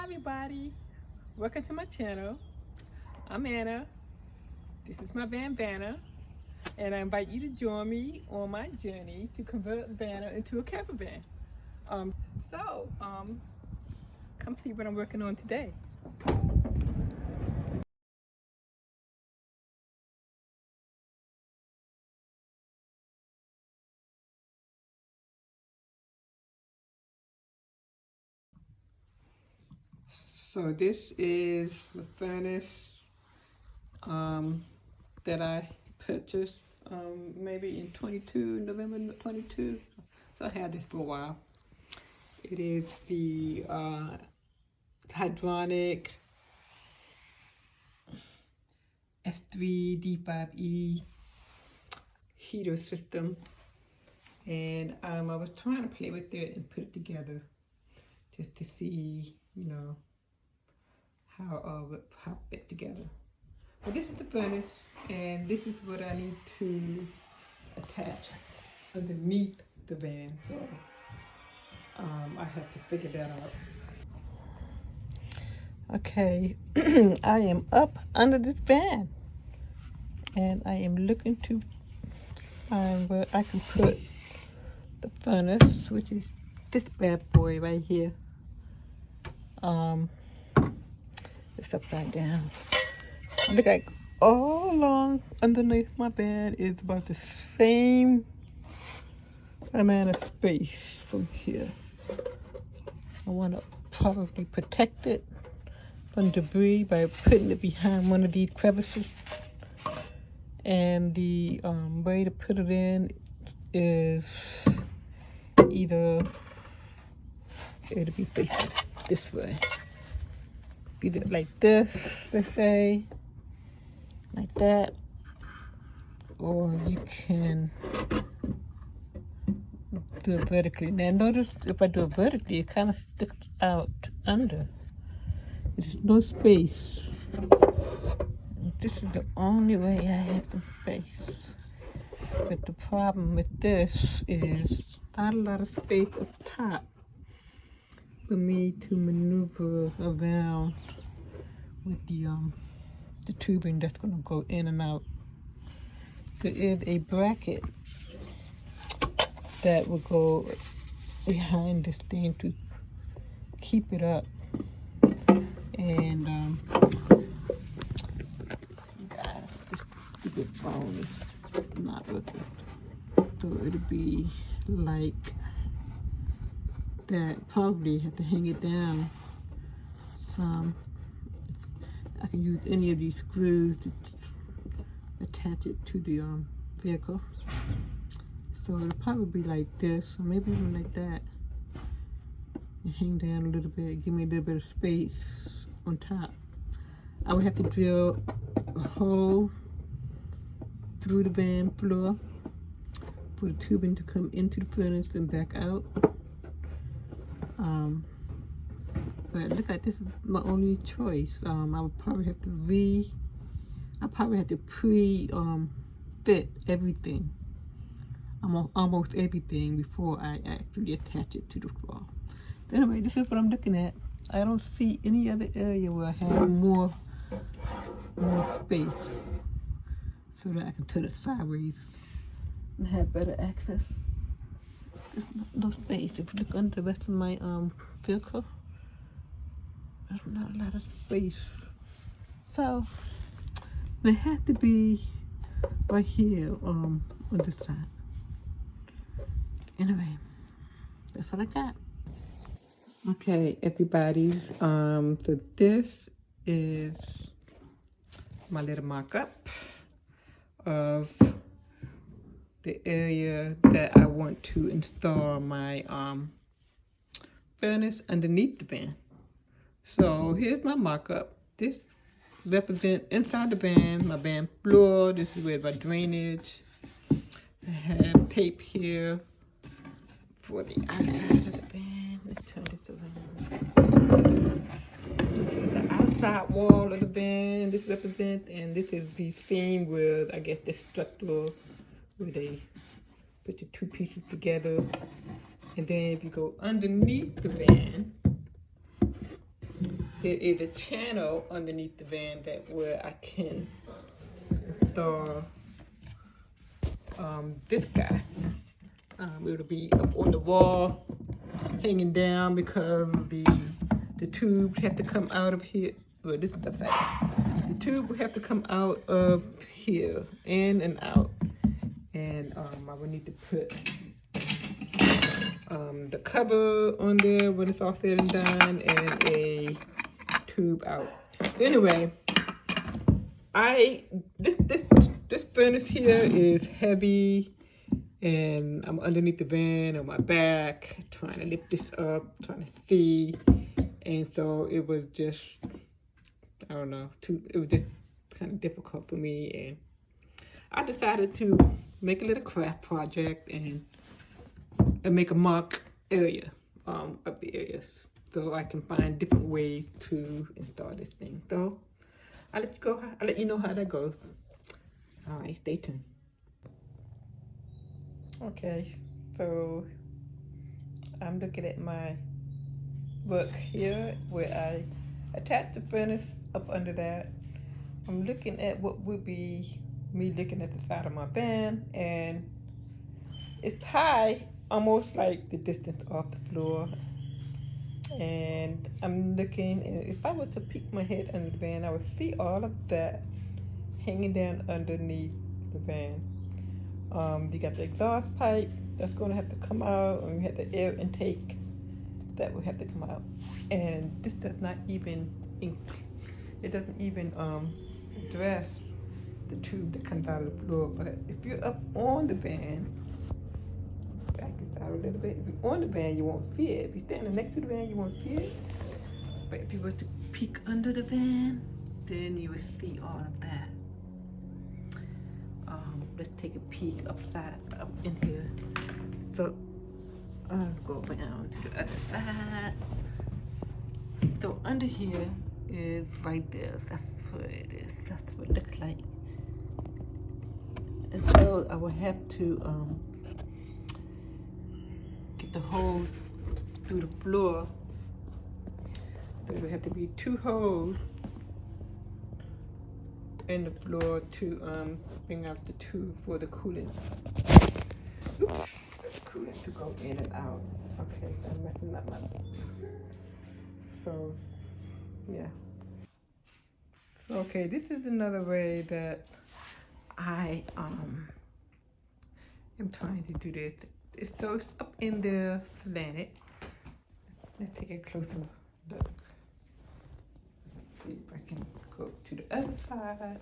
everybody, welcome to my channel. I'm Anna. This is my van Vanna, and I invite you to join me on my journey to convert Vanna into a camper van. Come see what I'm working on today. So this is the furnace that I purchased maybe in November 22. So I had this for a while. It is the Hydronic S3 D5E heater system, and I was trying to play with it and put it together just to see, how it fit together. But this is the furnace, and this is what I need to attach underneath the van. So I have to figure that out. Okay, I am up under this van, and I am looking to find where I can put the furnace, which is this bad boy right here. It's upside down. Look like all along underneath my bed is about the same amount of space from here. I want to probably protect it from debris by putting it behind one of these crevices. And the way to put it in is either it'll be facing this way. Either like this, let's say, like that, or you can do it vertically. Now notice if I do it vertically, it kind of sticks out under. There's no space. This is the only way I have the space. But the problem with this is not a lot of space up top for me to maneuver around with the tubing that's going to go in and out. There is a bracket that will go behind this thing to keep it up. And guys, this stupid phone is not working. So it'll be like that. Probably have to hang it down some. I can use any of these screws to attach it to the vehicle. So it'll probably be like this, or maybe even like that. And hang down a little bit, give me a little bit of space on top. I would have to drill a hole through the van floor for the tubing to come into the furnace and back out. But look like this is my only choice. I would probably have to fit everything, almost everything, before I actually attach it to the floor. Anyway, this is what I'm looking at. I don't see any other area where I have more space so that I can turn it sideways and have better access. There's no space. If you look under the rest of my vehicle, there's not a lot of space. So they have to be right here on this side. Anyway, that's what I got. Okay, everybody. So this is my little mock-up of the area that I want to install my furnace underneath the van. So here's my mock-up. This represents inside the van, my van floor. This is where my drainage. I have tape here for the outside of the van. Let's turn this around. This is the outside wall of the van. This represents, and this is the same with, I guess, the structural, where they put the two pieces together. And then if you go underneath the van, there is a channel underneath the van that where I can install this guy. It'll be up on the wall, hanging down, because the tube have to come out of here. Well, this is the fact. The tube will have to come out of here, in and out. And I will need to put the cover on there when it's all said and done, and a tube out. So anyway, this furnace here is heavy, and I'm underneath the van on my back, trying to lift this up, trying to see, and so it was just, I don't know, it was just kind of difficult for me, and I decided to make a little craft project and make a mock area of the areas, so I can find different ways to install this thing. So I'll let you know how that goes. All right, stay tuned. Okay, so I'm looking at my book here where I attached the furnace up under that. I'm looking at what would be me looking at the side of my van, and it's high, almost like the distance off the floor. And I'm looking, and if I were to peek my head under the van, I would see all of that hanging down underneath the van. You got the exhaust pipe that's going to have to come out, and you have the air intake that will have to come out. And this does not even, it doesn't even address the tube that comes out of the floor. But if you're up on the van, back this out a little bit. If you're on the van, you won't see it. If you're standing next to the van, you won't see it. But if you were to peek under the van, then you would see all of that. Let's take a peek up in here. So go around to the other side. So under here is right there. That's what it is. That's what it looks like. And so I will have to get the hose through the floor. So there will have to be 2 holes in the floor to bring out the tube for the coolant. Oops, the coolant to go in and out. Okay, I'm messing up my. So, yeah. Okay, this is another way that I am trying to do this. So it's up in there slanted. Let's take a closer look. See if I can go to the other side.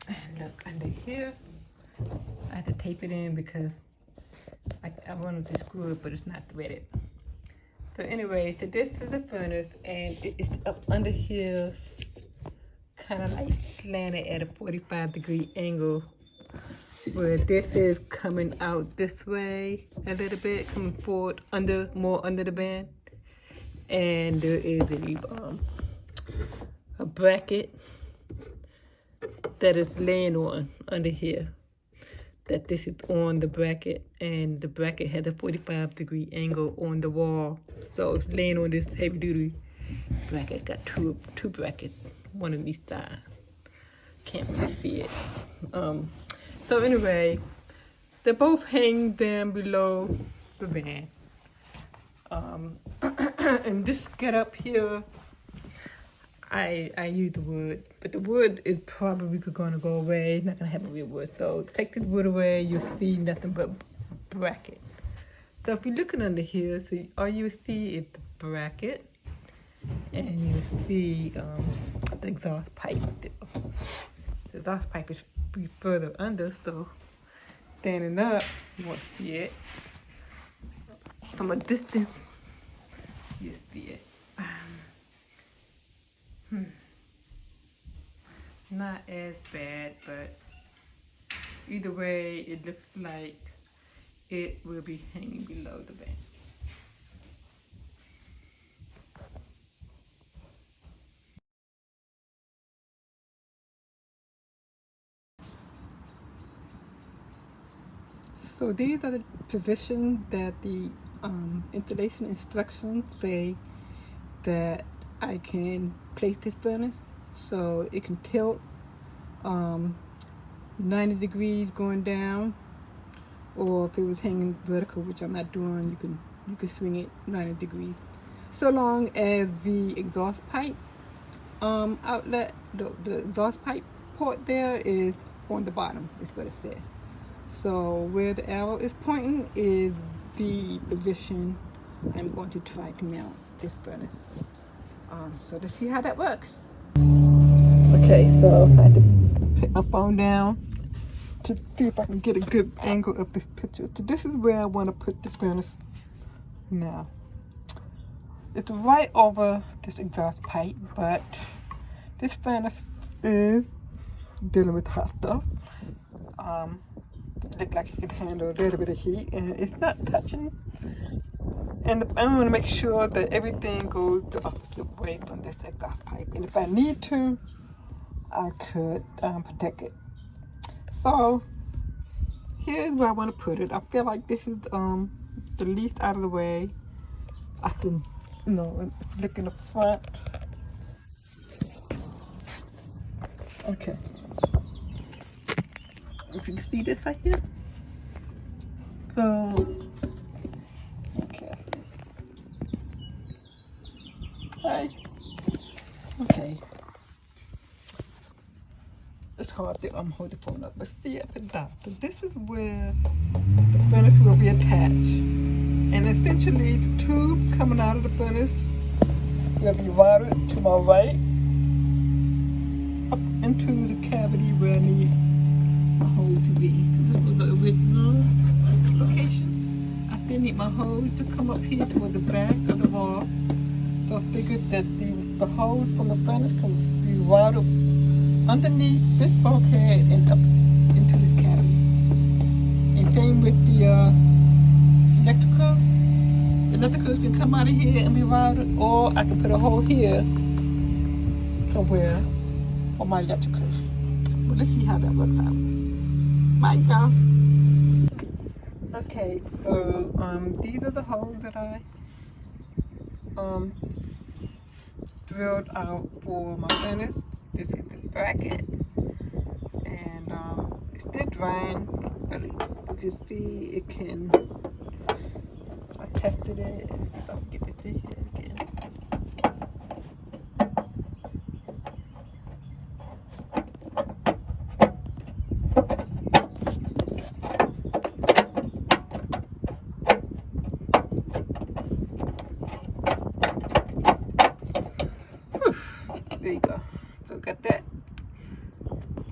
And look under here. I have to tape it in because I wanted to screw it, but it's not threaded. So anyway, so this is the furnace, and it's up under here, kind of like slanted at a 45-degree angle, where this is coming out this way a little bit, coming forward more under the van. And there is a bracket that is laying on under here. That this is on the bracket, and the bracket has a 45-degree angle on the wall. So it's laying on this heavy-duty bracket. Got two brackets, one on each side. Can't really see it. So anyway, they both hang down below the van. And this get up here, I use the wood, but the wood is probably going to go away. It's not going to have a real wood. So take the wood away, you'll see nothing but bracket. So if you're looking under here, so all you see is the bracket, and you see the exhaust pipe. The exhaust pipe is further under, so standing up, you won't see it. From a distance, you see it. Not as bad, but either way, it looks like it will be hanging below the van. So these are the positions that the installation instructions say that I can place this furnace so it can tilt 90 degrees going down, or if it was hanging vertical, which I'm not doing, you can swing it 90 degrees. So long as the exhaust pipe outlet, the exhaust pipe port there is on the bottom, is what it says. So where the arrow is pointing is the position I'm going to try to mount this furnace. So let's see how that works. Okay, so I had to put my phone down to see if I can get a good angle of this picture. So this is where I want to put the furnace now. It's right over this exhaust pipe, but this furnace is dealing with hot stuff. It looks like it can handle a little bit of heat, and it's not touching. And I want to make sure that everything goes the opposite way from this exhaust pipe. And if I need to, I could protect it. So here's where I want to put it. I feel like this is the least out of the way. I can, you know, look in the front. Okay. If you can see this right here. So, okay. Hi. Okay. It's hard to hold the phone up, but see at the top. So this is where the furnace will be attached. And essentially the tube coming out of the furnace will be routed to my right up into the cavity where I need my hose to be. This was the original location. I still need my hose to come up here toward the back of the wall. So I figured that the hose from the furnace can be routed underneath this bulkhead and up into this cavity. And same with the electrical. The electricals can come out of here and be routed, or I can put a hole here somewhere for my electricals. But let's see how that works out. Bye, guys. Okay, so these are the holes that I drilled out for my furnace. This is the bracket, and it's still drying, but you can see it can. I tested it. I'll get this in here again. Whew. There you go. So got that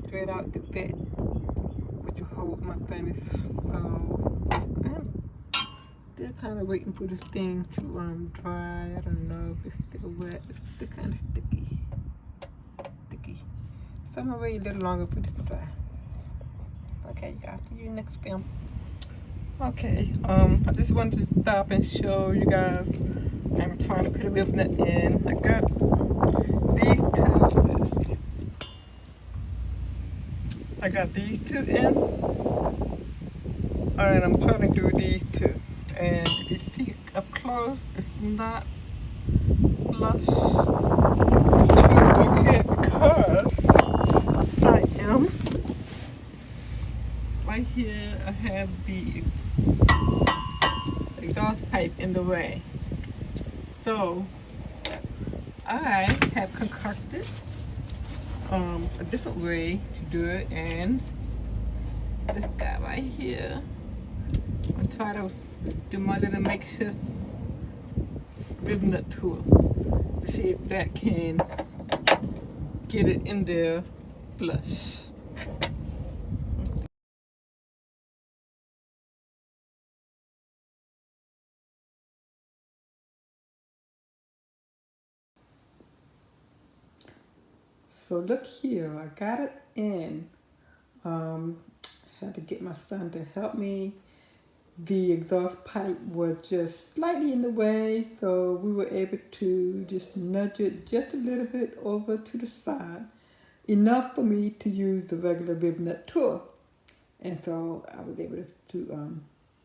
straight out the bit, which will hold my furnace. I'm still kind of waiting for this thing to dry. I don't know if it's still wet. It's still kind of sticky. So I'm gonna wait a little longer for this to dry. Okay, guys, see you next film. Okay, I just wanted to stop and show you guys. I'm trying to put a wheel nut in. I got these two. I got these two in, and I'm trying to do these two. And if you see up close, it's not flush. Okay, because I am right here. I have the exhaust pipe in the way, so I have concocted a different way to do it, and this guy right here, I'll try to do my little makeshift ribbon nut tool to see if that can get it in there flush. So look here, I got it in. Had to get my son to help me. The exhaust pipe was just slightly in the way, so we were able to just nudge it just a little bit over to the side, enough for me to use the regular ribbon nut tool. And so I was able to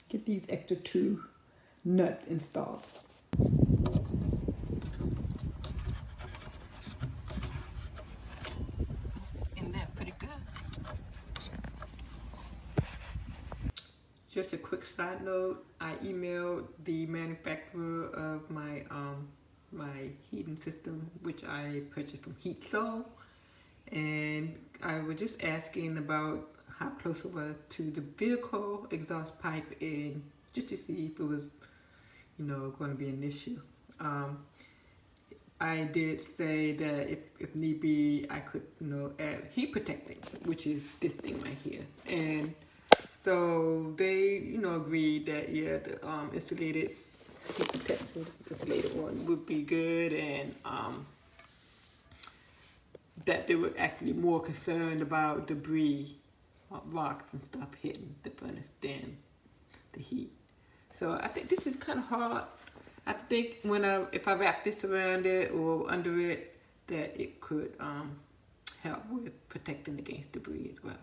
get these extra 2 nuts installed. just a quick side note, I emailed the manufacturer of my my heating system, which I purchased from Heat Soul, and I was just asking about how close it was to the vehicle exhaust pipe, and just to see if it was, you know, going to be an issue. I did say that if need be, I could, you know, add heat protecting, which is this thing right here. And so they, you know, agreed that, yeah, the insulated heat protection, insulated one would be good, and that they were actually more concerned about debris, rocks and stuff hitting the furnace than the heat. So I think this is kind of hard. I think if I wrap this around it or under it, that it could help with protecting against debris as well.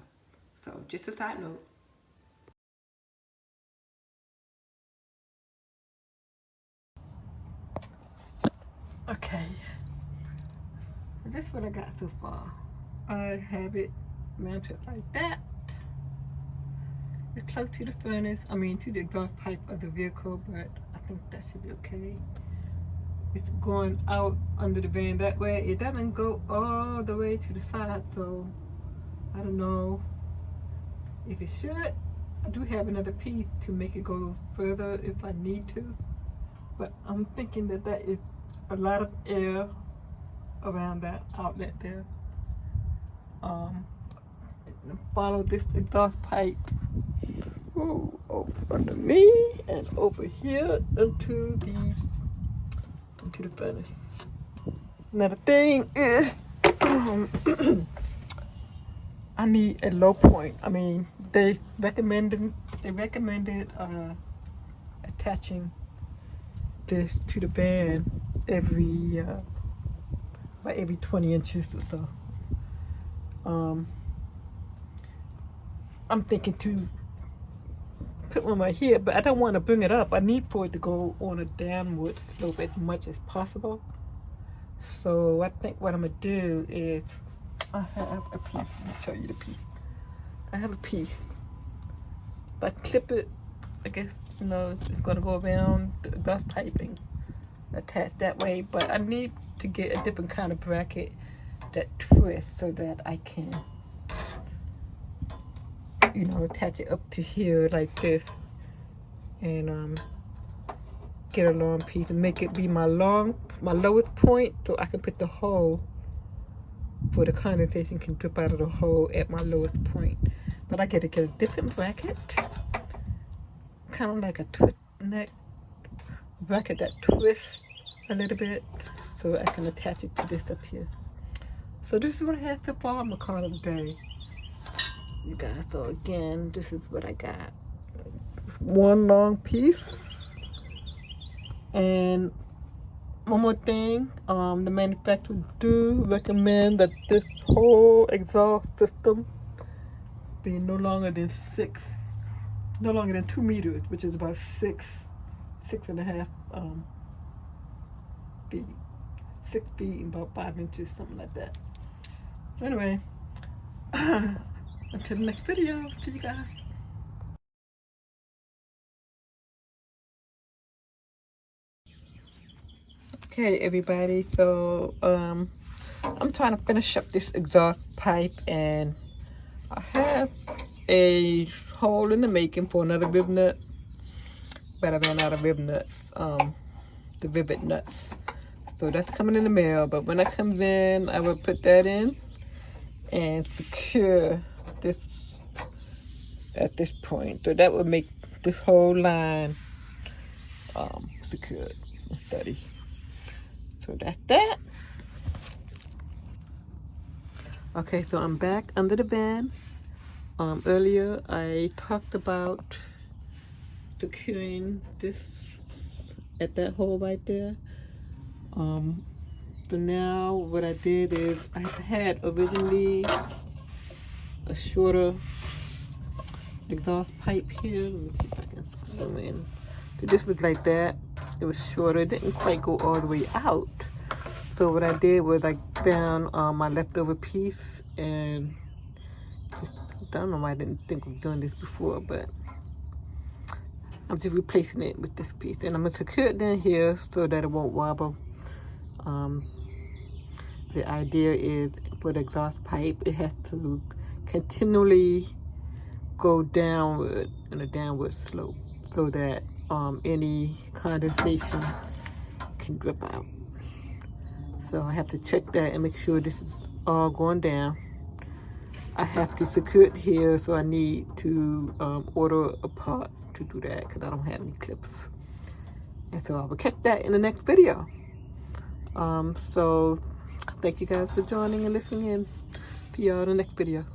So just a side note. Okay, this is what I got so far. I have it mounted like that. It's close to the furnace, to the exhaust pipe of the vehicle, but I think that should be okay. It's going out under the van that way. It doesn't go all the way to the side, so I don't know if it should. I do have another piece to make it go further if I need to, but I'm thinking that that is a lot of air around that outlet there. Follow this exhaust pipe over under me and over here into the furnace. Now the thing is, I need a low point. They recommended attaching this to the van by every 20 inches or so. I'm thinking to put one right here, but I don't want to bring it up. I need for it to go on a downward slope as much as possible. So I think what I'm gonna do is, I have a piece. Let me show you the piece. I have a piece. If I clip it, I guess, you know, it's gonna go around the exhaust piping attached that way, but I need to get a different kind of bracket that twists so that I can, you know, attach it up to here like this, and get a long piece and make it be my lowest point, so I can put the hole for the condensation can drip out of the hole at my lowest point. But I gotta get a different bracket, kind of like a twist neck bracket that twists a little bit, so I can attach it to this up here. So this is what I have so far. I'm gonna call it a day, you guys. So again, this is what I got. One long piece. And one more thing, the manufacturer do recommend that this whole exhaust system be no longer than 2 meters, which is about 6.5 feet. 6 feet and about 5 inches, something like that. So anyway, until the next video, see you guys. Okay, everybody, so I'm trying to finish up this exhaust pipe, and I have a hole in the making for another rib nut, but I ran out of rib nuts, the rivet nuts. So that's coming in the mail, but when that comes in, I will put that in and secure this at this point. So that will make this whole line secured and steady. So that's that. Okay, so I'm back under the van. Earlier I talked about securing this at that hole right there. So now what I did is, I had originally a shorter exhaust pipe here. Let me see if I can zoom in. So this was like that. It was shorter. It didn't quite go all the way out. So what I did was I found my leftover piece, and just, I don't know why I didn't think of doing this before, but I'm just replacing it with this piece, and I'm gonna secure it in here so that it won't wobble. The idea is for the exhaust pipe, it has to continually go downward in a downward slope so that any condensation can drip out. So I have to check that and make sure this is all going down. I have to secure it here, so I need to order a part to do that because I don't have any clips. And so I will catch that in the next video. So thank you guys for joining and listening in. See y'all in the next video.